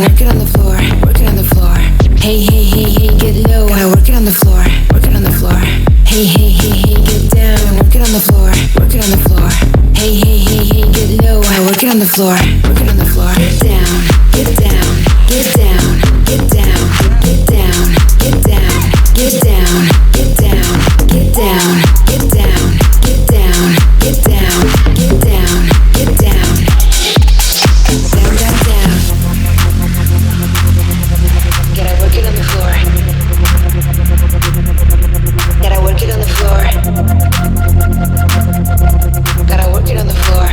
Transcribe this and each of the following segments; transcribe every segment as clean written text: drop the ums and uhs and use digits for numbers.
work it on the floor, work it on the floor. Hey, hey, hey, hey, get low. Gotta work it on the floor, work it on the floor. Hey, hey, hey, hey, get down. Work it on the floor, work it on the floor. Hey, hey, hey, hey, get low. Gotta work it on the floor, work it on the floor. Get down, get down, get down, get down, get down, get down, get down, get down, get down, get down, get down, get down, get down, get down. Down, down, down. Gotta work it on the floor. Gotta work it on the floor. Gotta work it on the floor.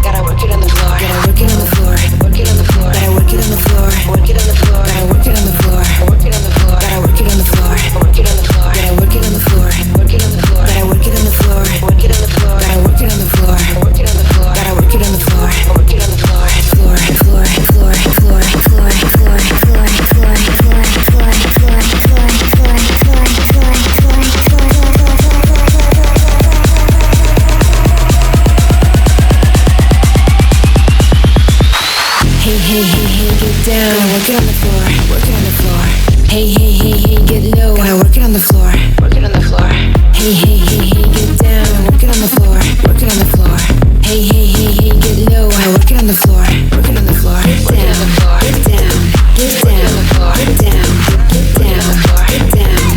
Gotta work it on the floor. Gotta work it on the floor. Work it on the floor. Gotta work it on the floor. Work it on the floor. Gotta work it on the floor. Work it on the floor. Gotta work it on the floor. Work it on the floor. Gotta work it on the floor. Work it on the floor. Gotta work it on the floor. Work it on the floor. Gotta work it on the floor. Work it on the floor. Gotta work it on the floor. Work it on the floor. Floor, floor, floor, floor, floor, floor, floor, floor, floor, floor, floor, floor, floor, floor, floor, floor, floor. Hey, hey, hey, hey, get down. Gotta work it on the floor, work it on the floor. Hey, hey, hey, hey, get low. Gotta work it on the floor, work it on the floor. Hey, hey, hey, hey, get down. Work it on the floor, work it on the floor. Hey, hey, hey, hey, get low. Gotta work it on the floor, work it on the floor. Get down, get down, get down, get down, get down, get down,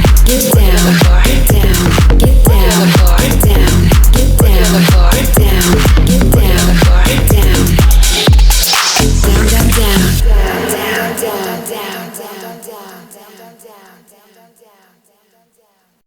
get down, get down, get down, get down, get down, get down, get down, get down. Down, down, down, down, down, down, down, down, down, down, down, down, down.